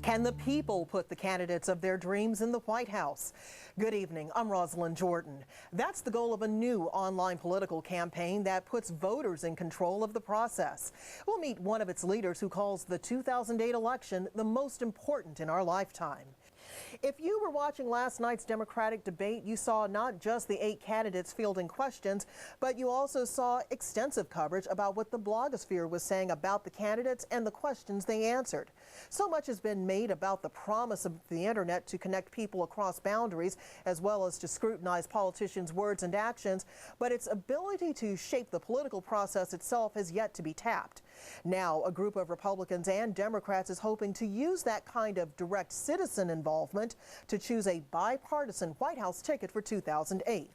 Can the people put the candidates of their dreams in the White House? Good evening, I'm Rosalind Jordan. That's the goal of a new online political campaign that puts voters in control of the process. We'll meet one of its leaders who calls the 2008 election the most important in our lifetime. If you were watching last night's Democratic debate, you saw not just the 8 candidates fielding questions, but you also saw extensive coverage about what the blogosphere was saying about the candidates and the questions they answered. So much has been made about the promise of the internet to connect people across boundaries, as well as to scrutinize politicians' words and actions, but its ability to shape the political process itself has yet to be tapped. Now, a group of Republicans and Democrats is hoping to use that kind of direct citizen involvement to choose a bipartisan White House ticket for 2008.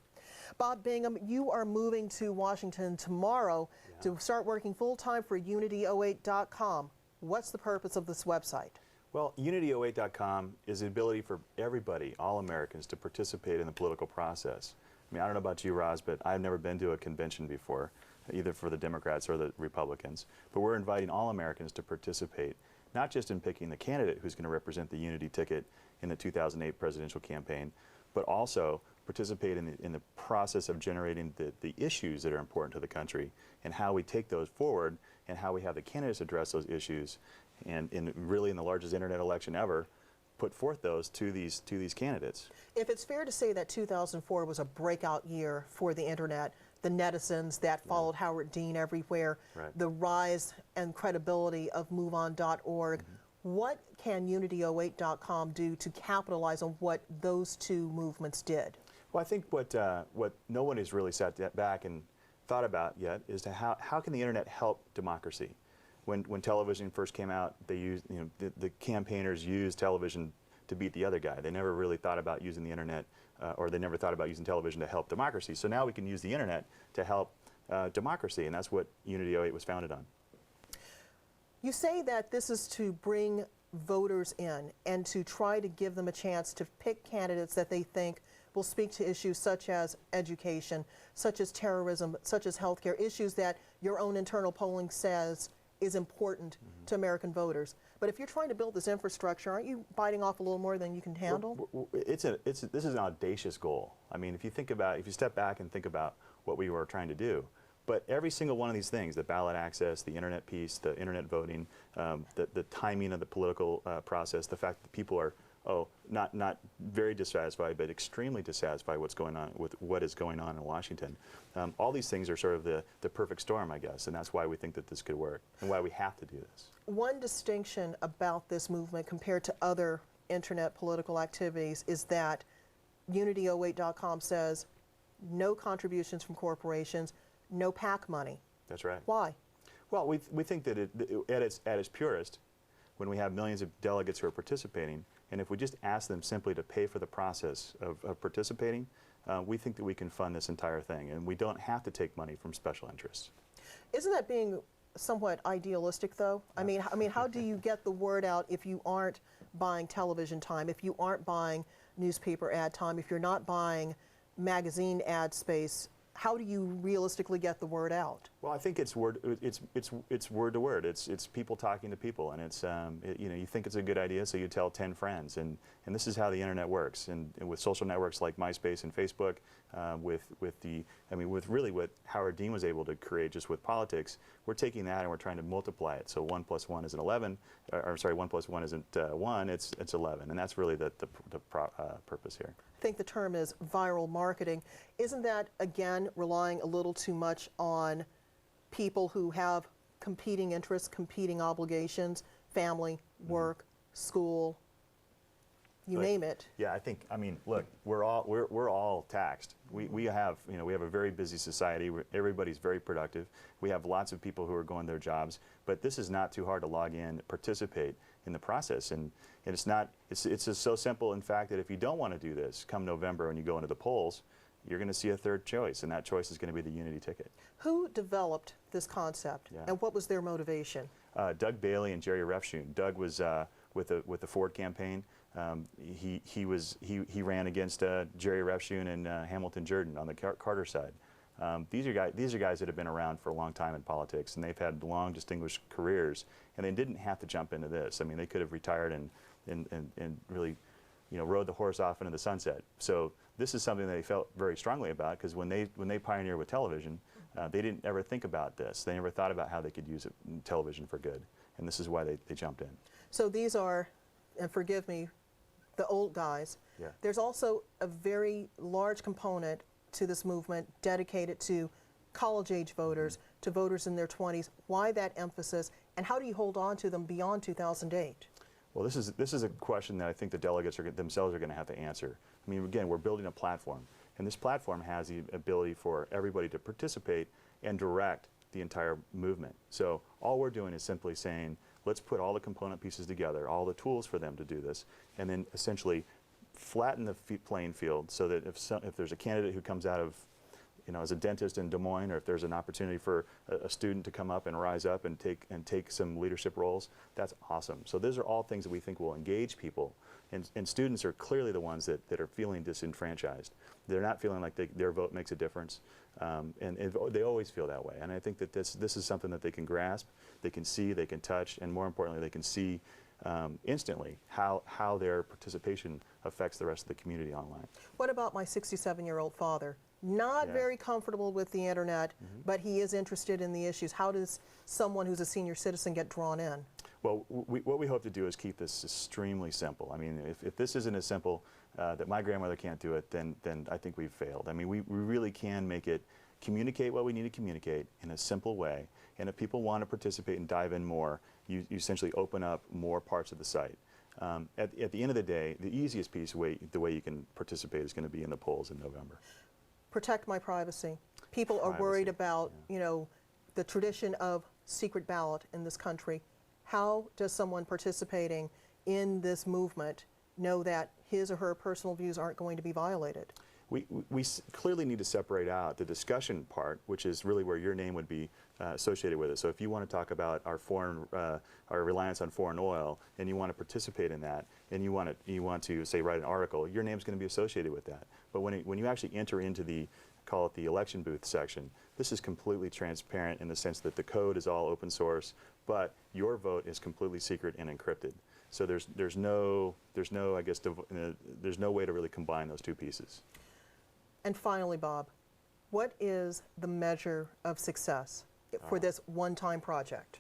Bob Bingham, you are moving to Washington tomorrow to start working full-time for Unity08.com. What's the purpose of this website? Well, Unity08.com is the ability for everybody, all Americans, to participate in the political process. I mean, I don't know about you, Roz, but I've never been to a convention before, either for the Democrats or the Republicans. But we're inviting all Americans to participate, not just in picking the candidate who's going to represent the Unity ticket in the 2008 presidential campaign, but also participate in the process of generating the issues that are important to the country and how we take those forward and how we have the candidates address those issues, and really in the largest internet election ever, put forth those to these candidates. If it's fair to say that 2004 was a breakout year for the internet, the netizens that followed Howard Dean everywhere, the rise and credibility of MoveOn.org, what can Unity08.com do to capitalize on what those two movements did? Well, I think what no one has really sat back and thought about yet is to how can the internet help democracy? When television first came out, they used, the campaigners used television to beat the other guy. They never really thought about using the internet, or they never thought about using television to help democracy. So now we can use the internet to help democracy, and that's what Unity08 was founded on. You say that this is to bring voters in and to try to give them a chance to pick candidates that they think will speak to issues such as education, such as terrorism, such as healthcare, issues that your own internal polling says is important to American voters. But if you're trying to build this infrastructure, aren't you biting off a little more than you can handle? This is an audacious goal. I mean, if you step back and think about what we were trying to do, but every single one of these things, the ballot access, the internet piece, the internet voting, the timing of the political process, the fact that people are not very dissatisfied, but extremely dissatisfied with what is going on in Washington. All these things are sort of the perfect storm, I guess, and that's why we think that this could work and why we have to do this. One distinction about this movement compared to other internet political activities is that Unity08.com says no contributions from corporations, no PAC money. That's right. Why? Well, we think that at its purest, when we have millions of delegates who are participating, and if we just ask them simply to pay for the process of participating, we think that we can fund this entire thing, and we don't have to take money from special interests. Isn't that being somewhat idealistic, though? I mean, how do you get the word out if you aren't buying television time, if you aren't buying newspaper ad time, if you're not buying magazine ad space? How do you realistically get the word out? Well, I think it's word to word. It's people talking to people, and it's you think it's a good idea, so you tell 10 friends, and this is how the internet works. And with social networks like MySpace and Facebook, with really what Howard Dean was able to create just with politics, we're taking that and we're trying to multiply it. So 1 + 1 isn't 11, or sorry, 1 + 1 isn't 1. It's 11, and that's really the purpose here. I think the term is viral marketing. Isn't that, again, relying a little too much on people who have competing interests, competing obligations, family, work, school, you name it? Yeah, I mean, look, we're all taxed. We have a very busy society. Everybody's very productive. We have lots of people who are going their jobs, but this is not too hard to log in, participate in the process, and it's just so simple, in fact, that if you don't want to do this, come November when you go into the polls, you're going to see a third choice, and that choice is going to be the Unity ticket. Who developed this concept, and what was their motivation? Doug Bailey and Jerry Refshun. Doug was with the Ford campaign. He ran against Jerry Refshun and Hamilton Jordan on the Carter side. These are guys that have been around for a long time in politics, and they've had long, distinguished careers, and they didn't have to jump into this. I mean, they could have retired and really, rode the horse off into the sunset. So this is something that they felt very strongly about, because when they pioneered with television, they didn't ever think about this. They never thought about how they could use it in television for good, and this is why they jumped in. So these are, and forgive me, the old guys. Yeah. There's also a very large component to this movement dedicated to college-age voters, to voters in their 20s. Why that emphasis, and how do you hold on to them beyond 2008? Well, this is a question that I think the delegates themselves are going to have to answer. I mean, again, we're building a platform, and this platform has the ability for everybody to participate and direct the entire movement. So all we're doing is simply saying, let's put all the component pieces together, all the tools for them to do this, and then essentially flatten the playing field so that if there's a candidate who comes out of, as a dentist in Des Moines, or if there's an opportunity for a student to come up and rise up and take some leadership roles, that's awesome. So those are all things that we think will engage people, and students are clearly the ones that are feeling disenfranchised. They're not feeling like their vote makes a difference, and they always feel that way. And I think that this is something that they can grasp, they can see, they can touch, and more importantly, they can see instantly how their participation affects the rest of the community online. What about my 67-year-old father? Not very comfortable with the internet, but he is interested in the issues. How does someone who's a senior citizen get drawn in? Well, what we hope to do is keep this extremely simple. I mean, if this isn't as simple that my grandmother can't do it, then I think we've failed. I mean, we really can make it communicate what we need to communicate in a simple way. And if people want to participate and dive in more, you essentially open up more parts of the site. At the end of the day, the easiest piece, the way you can participate, is going to be in the polls in November. Protect my privacy. People are worried about, the tradition of secret ballot in this country. How does someone participating in this movement know that his or her personal views aren't going to be violated? We clearly need to separate out the discussion part, which is really where your name would be associated with it. So if you want to talk about our reliance on foreign oil, and you want to participate in that, and you want to say write an article, your name's going to be associated with that. But when you actually enter into call it the election booth section, this is completely transparent in the sense that the code is all open source, but your vote is completely secret and encrypted. So there's no I guess there's no way to really combine those two pieces. And finally, Bob, what is the measure of success for this one-time project?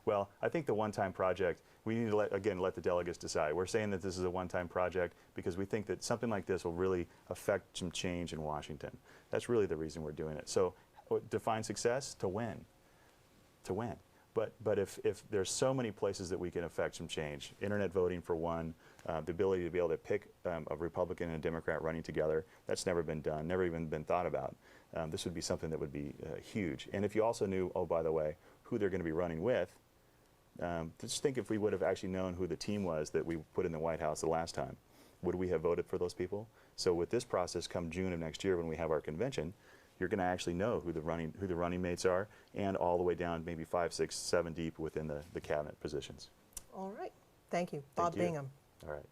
Well, I think the one-time project, we need to let the delegates decide. We're saying that this is a one-time project because we think that something like this will really affect some change in Washington. That's really the reason we're doing it. So define success: to win. To win. But if there's so many places that we can affect some change, internet voting for one, the ability to be able to pick a Republican and a Democrat running together, that's never been done, never even been thought about. This would be something that would be huge. And if you also knew, oh, by the way, who they're going to be running with, just think if we would have actually known who the team was that we put in the White House the last time, would we have voted for those people? So with this process, come June of next year when we have our convention, you're going to actually know who the running mates are, and all the way down maybe 5, 6, 7 deep within the cabinet positions. All right. Thank you. Bob Bingham. All right.